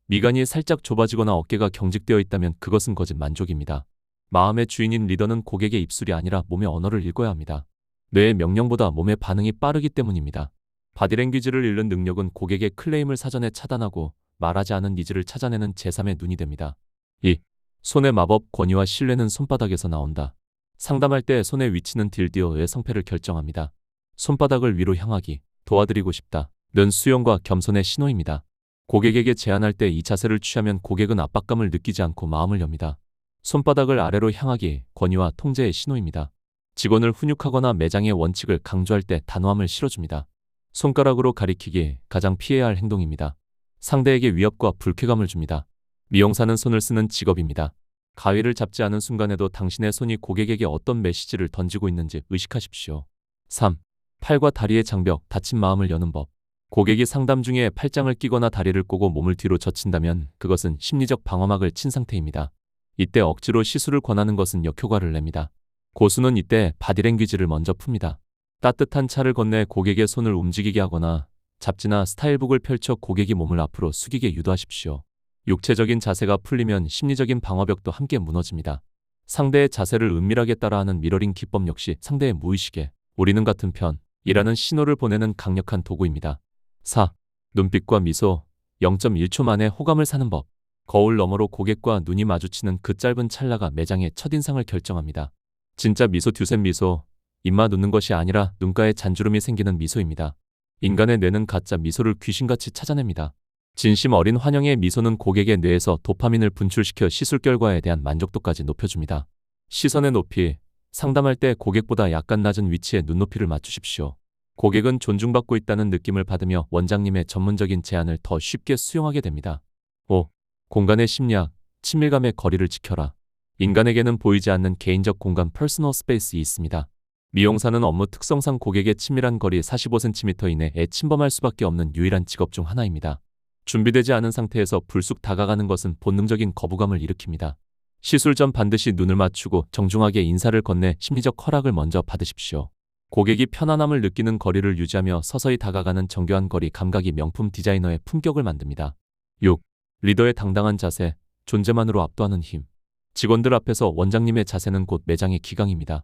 미간이 살짝 좁아지거나 어깨가 경직되어 있다면 그것은 거짓 만족입니다. 마음의 주인인 리더는 고객의 입술이 아니라 몸의 언어를 읽어야 합니다. 뇌의 명령보다 몸의 반응이 빠르기 때문입니다. 바디랭귀지를 읽는 능력은 고객의 클레임을 사전에 차단하고 말하지 않은 니즈를 찾아내는 제3의 눈이 됩니다. 2. 손의 마법 권위와 신뢰는 손바닥에서 나온다. 상담할 때 손의 위치는 딜디어의 성패를 결정합니다. 손바닥을 위로 향하기, 도와드리고 싶다. 는 수용과 겸손의 신호입니다. 고객에게 제안할 때 이 자세를 취하면 고객은 압박감을 느끼지 않고 마음을 엽니다. 손바닥을 아래로 향하기, 권위와 통제의 신호입니다. 직원을 훈육하거나 매장의 원칙을 강조할 때 단호함을 실어줍니다. 손가락으로 가리키기, 가장 피해야 할 행동입니다. 상대에게 위협과 불쾌감을 줍니다. 미용사는 손을 쓰는 직업입니다. 가위를 잡지 않은 순간에도 당신의 손이 고객에게 어떤 메시지를 던지고 있는지 의식하십시오. 3. 팔과 다리의 장벽, 닫힌 마음을 여는 법. 고객이 상담 중에 팔짱을 끼거나 다리를 꼬고 몸을 뒤로 젖힌다면 그것은 심리적 방어막을 친 상태입니다. 이때 억지로 시술을 권하는 것은 역효과를 냅니다. 고수는 이때 바디랭귀지를 먼저 풉니다. 따뜻한 차를 건네 고객의 손을 움직이게 하거나 잡지나 스타일북을 펼쳐 고객이 몸을 앞으로 숙이게 유도하십시오. 육체적인 자세가 풀리면 심리적인 방어벽도 함께 무너집니다. 상대의 자세를 은밀하게 따라하는 미러링 기법 역시 상대의 무의식에 우리는 같은 편이라는 신호를 보내는 강력한 도구입니다. 4. 눈빛과 미소, 0.1초 만에 호감을 사는 법. 거울 너머로 고객과 눈이 마주치는 그 짧은 찰나가 매장의 첫인상을 결정합니다. 진짜 미소 듀셋 미소, 입맛 웃는 것이 아니라 눈가에 잔주름이 생기는 미소입니다. 인간의 뇌는 가짜 미소를 귀신같이 찾아냅니다. 진심 어린 환영의 미소는 고객의 뇌에서 도파민을 분출시켜 시술 결과에 대한 만족도까지 높여줍니다. 시선의 높이, 상담할 때 고객보다 약간 낮은 위치에 눈높이를 맞추십시오. 고객은 존중받고 있다는 느낌을 받으며 원장님의 전문적인 제안을 더 쉽게 수용하게 됩니다. 5. 공간의 심리학, 친밀감의 거리를 지켜라. 인간에게는 보이지 않는 개인적 공간 퍼스널 스페이스가 있습니다. 미용사는 업무 특성상 고객의 친밀한 거리 45cm 이내에 침범할 수밖에 없는 유일한 직업 중 하나입니다. 준비되지 않은 상태에서 불쑥 다가가는 것은 본능적인 거부감을 일으킵니다. 시술 전 반드시 눈을 맞추고 정중하게 인사를 건네 심리적 허락을 먼저 받으십시오. 고객이 편안함을 느끼는 거리를 유지하며 서서히 다가가는 정교한 거리 감각이 명품 디자이너의 품격을 만듭니다. 6. 리더의 당당한 자세, 존재만으로 압도하는 힘. 직원들 앞에서 원장님의 자세는 곧 매장의 기강입니다.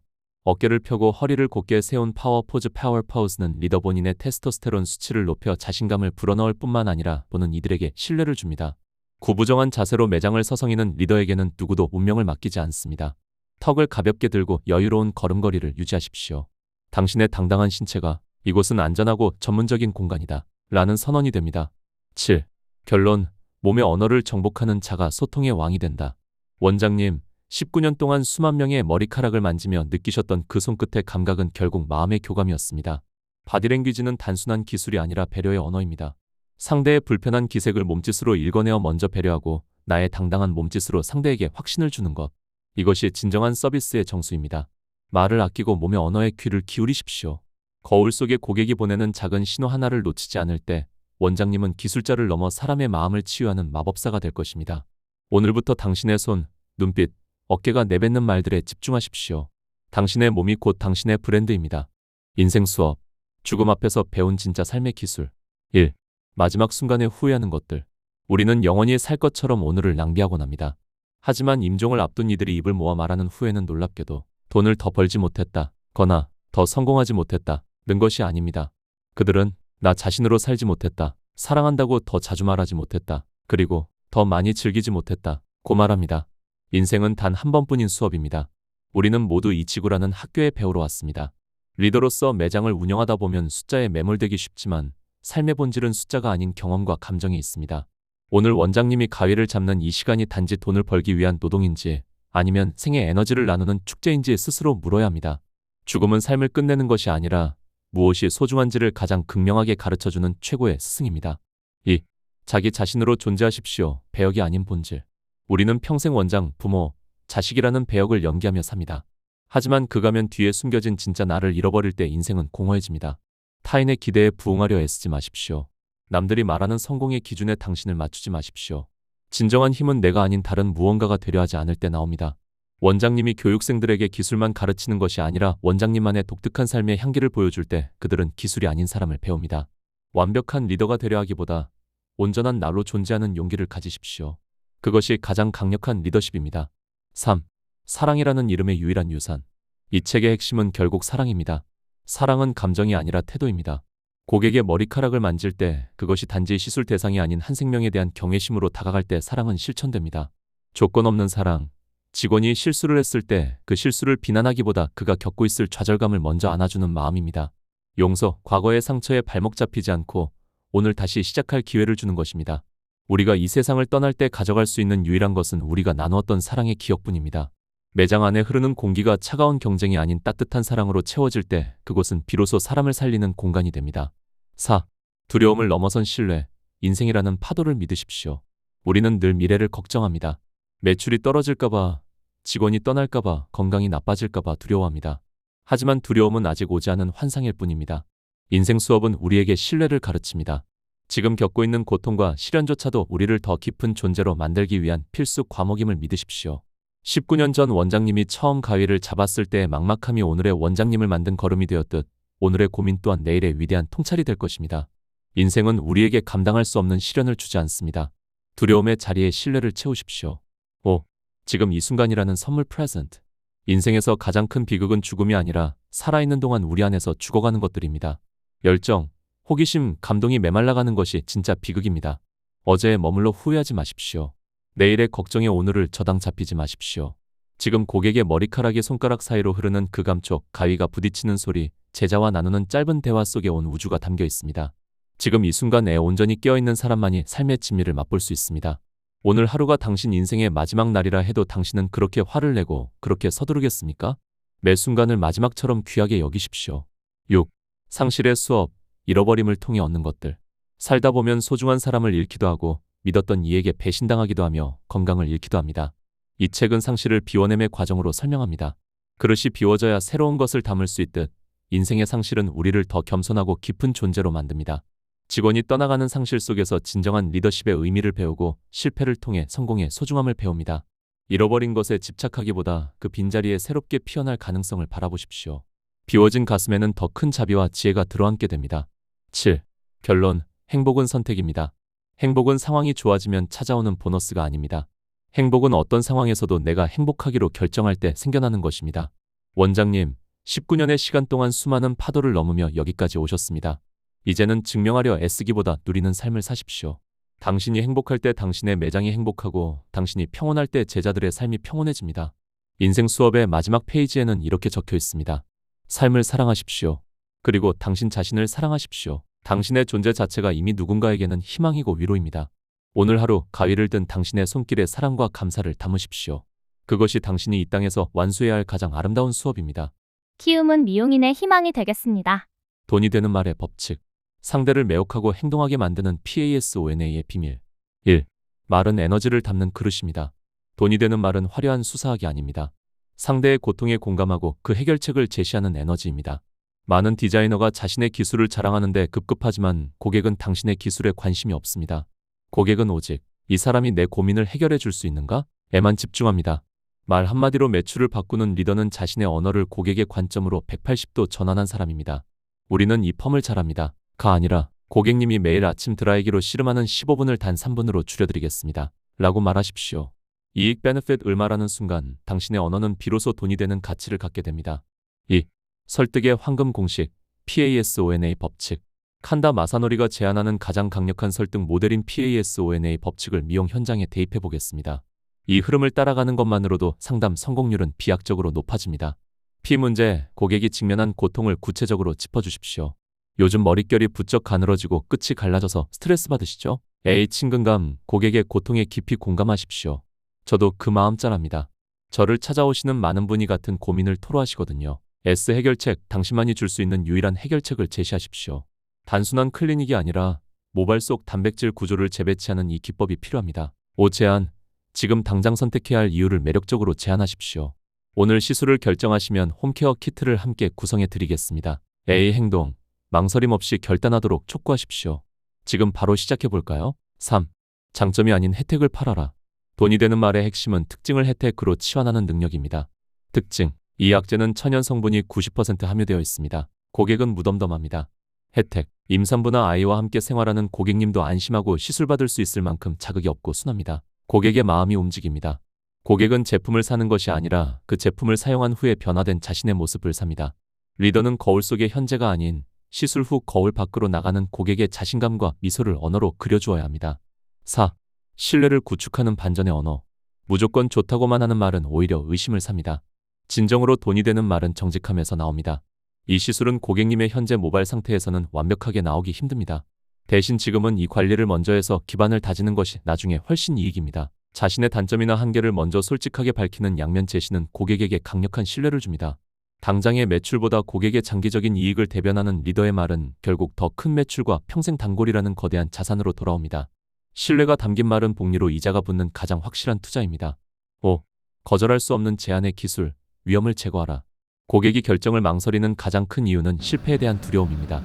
어깨를 펴고 허리를 곧게 세운 파워 포즈는 리더 본인의 테스토스테론 수치를 높여 자신감을 불어넣을 뿐만 아니라 보는 이들에게 신뢰를 줍니다. 구부정한 자세로 매장을 서성이는 리더에게는 누구도 운명을 맡기지 않습니다. 턱을 가볍게 들고 여유로운 걸음걸이를 유지하십시오. 당신의 당당한 신체가 이곳은 안전하고 전문적인 공간이다 라는 선언이 됩니다. 7. 결론, 몸의 언어를 정복하는 자가 소통의 왕이 된다. 원장님, 19년 동안 수만 명의 머리카락을 만지며 느끼셨던 그 손끝의 감각은 결국 마음의 교감이었습니다. 바디랭귀지는 단순한 기술이 아니라 배려의 언어입니다. 상대의 불편한 기색을 몸짓으로 읽어내어 먼저 배려하고 나의 당당한 몸짓으로 상대에게 확신을 주는 것. 이것이 진정한 서비스의 정수입니다. 말을 아끼고 몸의 언어에 귀를 기울이십시오. 거울 속에 고객이 보내는 작은 신호 하나를 놓치지 않을 때 원장님은 기술자를 넘어 사람의 마음을 치유하는 마법사가 될 것입니다. 오늘부터 당신의 손, 눈빛, 어깨가 내뱉는 말들에 집중하십시오. 당신의 몸이 곧 당신의 브랜드입니다. 인생 수업, 죽음 앞에서 배운 진짜 삶의 기술. 1. 마지막 순간에 후회하는 것들. 우리는 영원히 살 것처럼 오늘을 낭비하곤 합니다. 하지만 임종을 앞둔 이들이 입을 모아 말하는 후회는 놀랍게도 돈을 더 벌지 못했다 거나 더 성공하지 못했다 는 것이 아닙니다. 그들은 나 자신으로 살지 못했다, 사랑한다고 더 자주 말하지 못했다, 그리고 더 많이 즐기지 못했다 고 말합니다. 인생은 단 한 번뿐인 수업입니다. 우리는 모두 이 지구라는 학교에 배우러 왔습니다. 리더로서 매장을 운영하다 보면 숫자에 매몰되기 쉽지만 삶의 본질은 숫자가 아닌 경험과 감정이 있습니다. 오늘 원장님이 가위를 잡는 이 시간이 단지 돈을 벌기 위한 노동인지 아니면 생의 에너지를 나누는 축제인지 스스로 물어야 합니다. 죽음은 삶을 끝내는 것이 아니라 무엇이 소중한지를 가장 극명하게 가르쳐주는 최고의 스승입니다. 2. 자기 자신으로 존재하십시오. 배역이 아닌 본질. 우리는 평생 원장, 부모, 자식이라는 배역을 연기하며 삽니다. 하지만 그 가면 뒤에 숨겨진 진짜 나를 잃어버릴 때 인생은 공허해집니다. 타인의 기대에 부응하려 애쓰지 마십시오. 남들이 말하는 성공의 기준에 당신을 맞추지 마십시오. 진정한 힘은 내가 아닌 다른 무언가가 되려 하지 않을 때 나옵니다. 원장님이 교육생들에게 기술만 가르치는 것이 아니라 원장님만의 독특한 삶의 향기를 보여줄 때 그들은 기술이 아닌 사람을 배웁니다. 완벽한 리더가 되려 하기보다 온전한 나로 존재하는 용기를 가지십시오. 그것이 가장 강력한 리더십입니다. 3. 사랑이라는 이름의 유일한 유산. 이 책의 핵심은 결국 사랑입니다. 사랑은 감정이 아니라 태도입니다. 고객의 머리카락을 만질 때 그것이 단지 시술 대상이 아닌 한 생명에 대한 경외심으로 다가갈 때 사랑은 실천됩니다. 조건 없는 사랑. 직원이 실수를 했을 때 그 실수를 비난하기보다 그가 겪고 있을 좌절감을 먼저 안아주는 마음입니다. 용서, 과거의 상처에 발목 잡히지 않고 오늘 다시 시작할 기회를 주는 것입니다. 우리가 이 세상을 떠날 때 가져갈 수 있는 유일한 것은 우리가 나누었던 사랑의 기억뿐입니다. 매장 안에 흐르는 공기가 차가운 경쟁이 아닌 따뜻한 사랑으로 채워질 때 그곳은 비로소 사람을 살리는 공간이 됩니다. 4. 두려움을 넘어선 신뢰. 인생이라는 파도를 믿으십시오. 우리는 늘 미래를 걱정합니다. 매출이 떨어질까봐, 직원이 떠날까봐, 건강이 나빠질까봐 두려워합니다. 하지만 두려움은 아직 오지 않은 환상일 뿐입니다. 인생 수업은 우리에게 신뢰를 가르칩니다. 지금 겪고 있는 고통과 시련조차도 우리를 더 깊은 존재로 만들기 위한 필수 과목임을 믿으십시오. 19년 전 원장님이 처음 가위를 잡았을 때의 막막함이 오늘의 원장님을 만든 걸음이 되었듯 오늘의 고민 또한 내일의 위대한 통찰이 될 것입니다. 인생은 우리에게 감당할 수 없는 시련을 주지 않습니다. 두려움의 자리에 신뢰를 채우십시오. 5. 지금 이 순간이라는 선물 프레젠트. 인생에서 가장 큰 비극은 죽음이 아니라 살아있는 동안 우리 안에서 죽어가는 것들입니다. 열정, 호기심, 감동이 메말라가는 것이 진짜 비극입니다. 어제에 머물러 후회하지 마십시오. 내일의 걱정에 오늘을 저당 잡히지 마십시오. 지금 고객의 머리카락이 손가락 사이로 흐르는 그 감촉, 가위가 부딪히는 소리, 제자와 나누는 짧은 대화 속에 온 우주가 담겨 있습니다. 지금 이 순간에 온전히 깨어있는 사람만이 삶의 진미를 맛볼 수 있습니다. 오늘 하루가 당신 인생의 마지막 날이라 해도 당신은 그렇게 화를 내고 그렇게 서두르겠습니까? 매 순간을 마지막처럼 귀하게 여기십시오. 6. 상실의 수업, 잃어버림을 통해 얻는 것들. 살다 보면 소중한 사람을 잃기도 하고 믿었던 이에게 배신당하기도 하며 건강을 잃기도 합니다. 이 책은 상실을 비워냄의 과정으로 설명합니다. 그릇이 비워져야 새로운 것을 담을 수 있듯 인생의 상실은 우리를 더 겸손하고 깊은 존재로 만듭니다. 직원이 떠나가는 상실 속에서 진정한 리더십의 의미를 배우고 실패를 통해 성공의 소중함을 배웁니다. 잃어버린 것에 집착하기보다 그 빈자리에 새롭게 피어날 가능성을 바라보십시오. 비워진 가슴에는 더 큰 자비와 지혜가 들어앉게 됩니다. 7. 결론, 행복은 선택입니다. 행복은 상황이 좋아지면 찾아오는 보너스가 아닙니다. 행복은 어떤 상황에서도 내가 행복하기로 결정할 때 생겨나는 것입니다. 원장님, 19년의 시간 동안 수많은 파도를 넘으며 여기까지 오셨습니다. 이제는 증명하려 애쓰기보다 누리는 삶을 사십시오. 당신이 행복할 때 당신의 매장이 행복하고 당신이 평온할 때 제자들의 삶이 평온해집니다. 인생 수업의 마지막 페이지에는 이렇게 적혀 있습니다. 삶을 사랑하십시오. 그리고 당신 자신을 사랑하십시오. 당신의 존재 자체가 이미 누군가에게는 희망이고 위로입니다. 오늘 하루 가위를 든 당신의 손길에 사랑과 감사를 담으십시오. 그것이 당신이 이 땅에서 완수해야 할 가장 아름다운 수업입니다. 키움은 미용인의 희망이 되겠습니다. 돈이 되는 말의 법칙. 상대를 매혹하고 행동하게 만드는 PASONA의 비밀. 1. 말은 에너지를 담는 그릇입니다. 돈이 되는 말은 화려한 수사학이 아닙니다. 상대의 고통에 공감하고 그 해결책을 제시하는 에너지입니다. 많은 디자이너가 자신의 기술을 자랑하는데 급급하지만 고객은 당신의 기술에 관심이 없습니다. 고객은 오직 이 사람이 내 고민을 해결해 줄 수 있는가? 에만 집중합니다. 말 한마디로 매출을 바꾸는 리더는 자신의 언어를 고객의 관점으로 180도 전환한 사람입니다. 우리는 이 펌을 잘합니다. 가 아니라 고객님이 매일 아침 드라이기로 씨름하는 15분을 단 3분으로 줄여드리겠습니다. 라고 말하십시오. 이익 베네핏을 말하는 순간 당신의 언어는 비로소 돈이 되는 가치를 갖게 됩니다. 2. 설득의 황금 공식, PASONA 법칙. 칸다 마사노리가 제안하는 가장 강력한 설득 모델인 PASONA 법칙을 미용 현장에 대입해 보겠습니다. 이 흐름을 따라가는 것만으로도 상담 성공률은 비약적으로 높아집니다. P 문제, 고객이 직면한 고통을 구체적으로 짚어주십시오. 요즘 머릿결이 부쩍 가늘어지고 끝이 갈라져서 스트레스 받으시죠? A. 친근감, 고객의 고통에 깊이 공감하십시오. 저도 그 마음 짠합니다. 저를 찾아오시는 많은 분이 같은 고민을 토로하시거든요. S. 해결책, 당신만이 줄 수 있는 유일한 해결책을 제시하십시오. 단순한 클리닉이 아니라 모발 속 단백질 구조를 재배치하는 이 기법이 필요합니다. 5. 제안, 지금 당장 선택해야 할 이유를 매력적으로 제안하십시오. 오늘 시술을 결정하시면 홈케어 키트를 함께 구성해 드리겠습니다. A. 행동, 망설임 없이 결단하도록 촉구하십시오. 지금 바로 시작해 볼까요? 3. 장점이 아닌 혜택을 팔아라. 돈이 되는 말의 핵심은 특징을 혜택으로 치환하는 능력입니다. 특징, 이 약제는 천연 성분이 90% 함유되어 있습니다. 고객은 무덤덤합니다. 혜택, 임산부나 아이와 함께 생활하는 고객님도 안심하고 시술받을 수 있을 만큼 자극이 없고 순합니다. 고객의 마음이 움직입니다. 고객은 제품을 사는 것이 아니라 그 제품을 사용한 후에 변화된 자신의 모습을 삽니다. 리더는 거울 속의 현재가 아닌 시술 후 거울 밖으로 나가는 고객의 자신감과 미소를 언어로 그려주어야 합니다. 4. 신뢰를 구축하는 반전의 언어. 무조건 좋다고만 하는 말은 오히려 의심을 삽니다. 진정으로 돈이 되는 말은 정직함에서 나옵니다. 이 시술은 고객님의 현재 모발 상태에서는 완벽하게 나오기 힘듭니다. 대신 지금은 이 관리를 먼저 해서 기반을 다지는 것이 나중에 훨씬 이익입니다. 자신의 단점이나 한계를 먼저 솔직하게 밝히는 양면 제시는 고객에게 강력한 신뢰를 줍니다. 당장의 매출보다 고객의 장기적인 이익을 대변하는 리더의 말은 결국 더 큰 매출과 평생 단골이라는 거대한 자산으로 돌아옵니다. 신뢰가 담긴 말은 복리로 이자가 붙는 가장 확실한 투자입니다. 5. 거절할 수 없는 제안의 기술, 위험을 제거하라. 고객이 결정을 망설이는 가장 큰 이유는 실패에 대한 두려움입니다.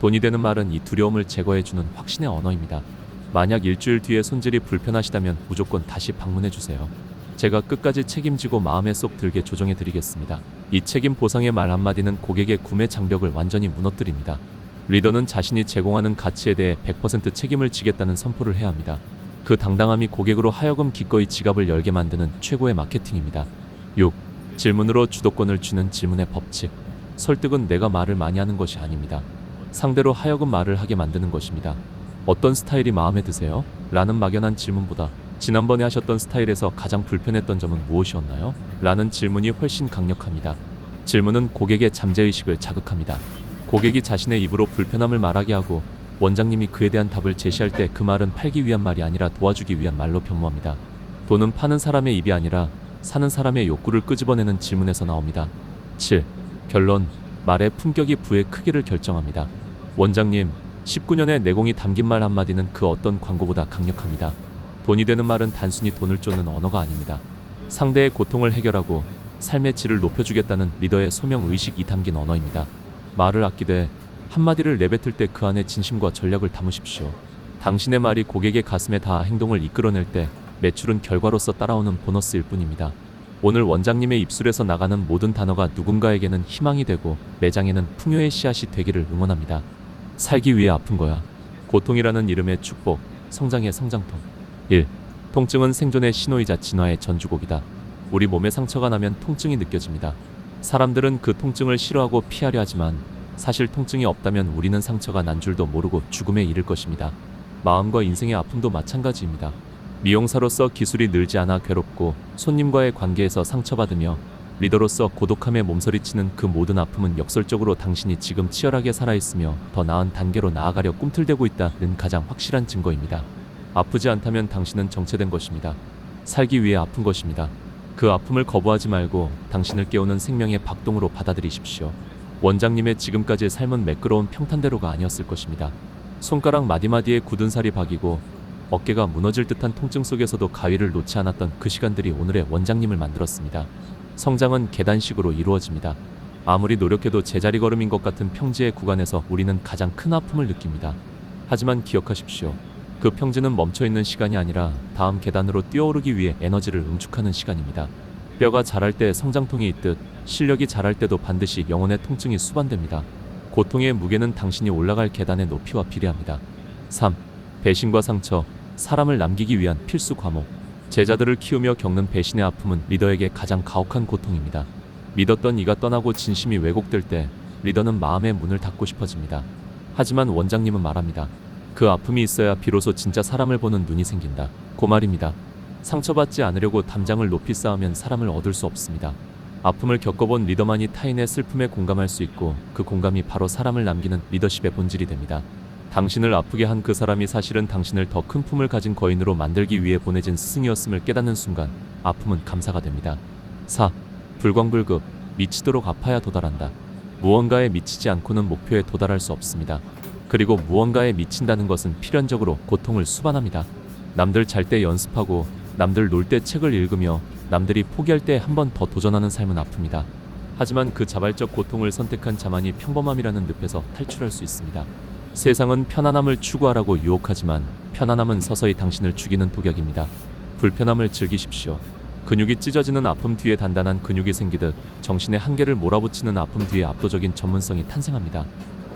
돈이 되는 말은 이 두려움을 제거해주는 확신의 언어입니다. 만약 일주일 뒤에 손질이 불편하시다면 무조건 다시 방문해주세요. 제가 끝까지 책임지고 마음에 쏙 들게 조정해드리겠습니다. 이 책임 보상의 말 한마디는 고객의 구매 장벽을 완전히 무너뜨립니다. 리더는 자신이 제공하는 가치에 대해 100% 책임을 지겠다는 선포를 해야 합니다. 그 당당함이 고객으로 하여금 기꺼이 지갑을 열게 만드는 최고의 마케팅입니다. 6. 질문으로 주도권을 주는 질문의 법칙. 설득은 내가 말을 많이 하는 것이 아닙니다. 상대로 하여금 말을 하게 만드는 것입니다. 어떤 스타일이 마음에 드세요? 라는 막연한 질문보다 지난번에 하셨던 스타일에서 가장 불편했던 점은 무엇이었나요? 라는 질문이 훨씬 강력합니다. 질문은 고객의 잠재의식을 자극합니다. 고객이 자신의 입으로 불편함을 말하게 하고 원장님이 그에 대한 답을 제시할 때 그 말은 팔기 위한 말이 아니라 도와주기 위한 말로 변모합니다. 돈은 파는 사람의 입이 아니라 사는 사람의 욕구를 끄집어내는 질문에서 나옵니다. 7. 결론. 말의 품격이 부의 크기를 결정합니다. 원장님, 19년의 내공이 담긴 말 한마디는 그 어떤 광고보다 강력합니다. 돈이 되는 말은 단순히 돈을 쫓는 언어가 아닙니다. 상대의 고통을 해결하고 삶의 질을 높여주겠다는 리더의 소명의식이 담긴 언어입니다. 말을 아끼되 한마디를 내뱉을 때 그 안에 진심과 전략을 담으십시오. 당신의 말이 고객의 가슴에 닿아 행동을 이끌어낼 때 매출은 결과로서 따라오는 보너스일 뿐입니다. 오늘 원장님의 입술에서 나가는 모든 단어가 누군가에게는 희망이 되고 매장에는 풍요의 씨앗이 되기를 응원합니다. 살기 위해 아픈 거야. 고통이라는 이름의 축복, 성장의 성장통. 1. 통증은 생존의 신호이자 진화의 전주곡이다. 우리 몸에 상처가 나면 통증이 느껴집니다. 사람들은 그 통증을 싫어하고 피하려 하지만 사실 통증이 없다면 우리는 상처가 난 줄도 모르고 죽음에 이를 것입니다. 마음과 인생의 아픔도 마찬가지입니다. 미용사로서 기술이 늘지 않아 괴롭고 손님과의 관계에서 상처받으며 리더로서 고독함에 몸서리치는 그 모든 아픔은 역설적으로 당신이 지금 치열하게 살아있으며 더 나은 단계로 나아가려 꿈틀대고 있다는 가장 확실한 증거입니다. 아프지 않다면 당신은 정체된 것입니다. 살기 위해 아픈 것입니다. 그 아픔을 거부하지 말고 당신을 깨우는 생명의 박동으로 받아들이십시오. 원장님의 지금까지의 삶은 매끄러운 평탄대로가 아니었을 것입니다. 손가락 마디마디에 굳은 살이 박이고 어깨가 무너질 듯한 통증 속에서도 가위를 놓지 않았던 그 시간들이 오늘의 원장님을 만들었습니다. 성장은 계단식으로 이루어집니다. 아무리 노력해도 제자리 걸음인 것 같은 평지의 구간에서 우리는 가장 큰 아픔을 느낍니다. 하지만 기억하십시오. 그 평지는 멈춰있는 시간이 아니라 다음 계단으로 뛰어오르기 위해 에너지를 응축하는 시간입니다. 뼈가 자랄 때 성장통이 있듯 실력이 자랄 때도 반드시 영혼의 통증이 수반됩니다. 고통의 무게는 당신이 올라갈 계단의 높이와 비례합니다. 3. 배신과 상처, 사람을 남기기 위한 필수 과목. 제자들을 키우며 겪는 배신의 아픔은 리더에게 가장 가혹한 고통입니다. 믿었던 이가 떠나고 진심이 왜곡될 때 리더는 마음의 문을 닫고 싶어집니다. 하지만 원장님은 말합니다. 그 아픔이 있어야 비로소 진짜 사람을 보는 눈이 생긴다. 그 말입니다. 상처받지 않으려고 담장을 높이 쌓으면 사람을 얻을 수 없습니다. 아픔을 겪어본 리더만이 타인의 슬픔에 공감할 수 있고 그 공감이 바로 사람을 남기는 리더십의 본질이 됩니다. 당신을 아프게 한 그 사람이 사실은 당신을 더 큰 품을 가진 거인으로 만들기 위해 보내진 스승이었음을 깨닫는 순간 아픔은 감사가 됩니다. 4. 불광불급, 미치도록 아파야 도달한다. 무언가에 미치지 않고는 목표에 도달할 수 없습니다. 그리고 무언가에 미친다는 것은 필연적으로 고통을 수반합니다. 남들 잘 때 연습하고 남들 놀 때 책을 읽으며 남들이 포기할 때 한 번 더 도전하는 삶은 아픕니다. 하지만 그 자발적 고통을 선택한 자만이 평범함이라는 늪에서 탈출할 수 있습니다. 세상은 편안함을 추구하라고 유혹하지만 편안함은 서서히 당신을 죽이는 독약입니다. 불편함을 즐기십시오. 근육이 찢어지는 아픔 뒤에 단단한 근육이 생기듯 정신의 한계를 몰아붙이는 아픔 뒤에 압도적인 전문성이 탄생합니다.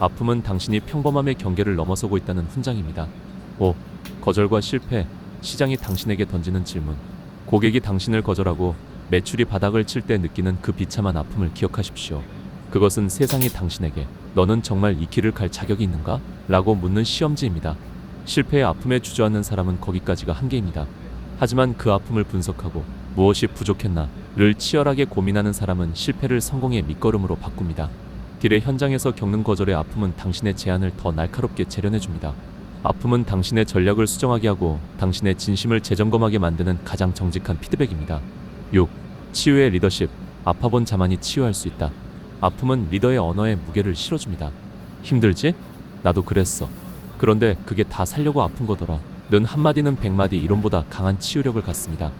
아픔은 당신이 평범함의 경계를 넘어서고 있다는 훈장입니다. 5. 거절과 실패, 시장이 당신에게 던지는 질문. 고객이 당신을 거절하고 매출이 바닥을 칠 때 느끼는 그 비참한 아픔을 기억하십시오. 그것은 세상이 당신에게 너는 정말 이 길을 갈 자격이 있는가? 라고 묻는 시험지입니다. 실패의 아픔에 주저앉는 사람은 거기까지가 한계입니다. 하지만 그 아픔을 분석하고 무엇이 부족했나를 치열하게 고민하는 사람은 실패를 성공의 밑거름으로 바꿉니다. 딜의 현장에서 겪는 거절의 아픔은 당신의 제안을 더 날카롭게 재련해줍니다. 아픔은 당신의 전략을 수정하게 하고 당신의 진심을 재점검하게 만드는 가장 정직한 피드백입니다. 6. 치유의 리더십, 아파본 자만이 치유할 수 있다. 아픔은 리더의 언어에 무게를 실어줍니다. 힘들지? 나도 그랬어. 그런데 그게 다 살려고 아픈 거더라. 는 한마디는 100마디 이론보다 강한 치유력을 갖습니다.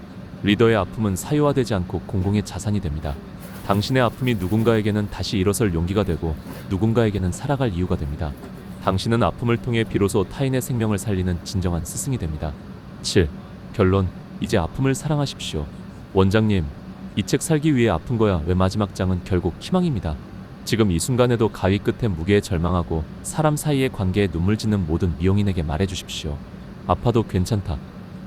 리더의 아픔은 사유화되지 않고 공공의 자산이 됩니다. 당신의 아픔이 누군가에게는 다시 일어설 용기가 되고 누군가에게는 살아갈 이유가 됩니다. 당신은 아픔을 통해 비로소 타인의 생명을 살리는 진정한 스승이 됩니다. 7. 결론, 이제 아픔을 사랑하십시오. 원장님, 이 책 살기 위해 아픈 거야 왜 마지막 장은 결국 희망입니다. 지금 이 순간에도 가위 끝에 무게에 절망하고 사람 사이의 관계에 눈물 짓는 모든 미용인에게 말해주십시오. 아파도 괜찮다.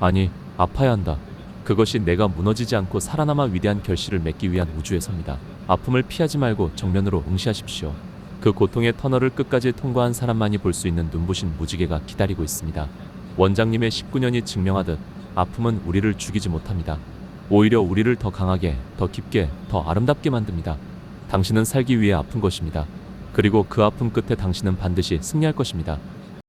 아니, 아파야 한다. 그것이 내가 무너지지 않고 살아남아 위대한 결실을 맺기 위한 우주의 섭니다. 아픔을 피하지 말고 정면으로 응시하십시오. 그 고통의 터널을 끝까지 통과한 사람만이 볼 수 있는 눈부신 무지개가 기다리고 있습니다. 원장님의 19년이 증명하듯 아픔은 우리를 죽이지 못합니다. 오히려 우리를 더 강하게, 더 깊게, 더 아름답게 만듭니다. 당신은 살기 위해 아픈 것입니다. 그리고 그 아픔 끝에 당신은 반드시 승리할 것입니다.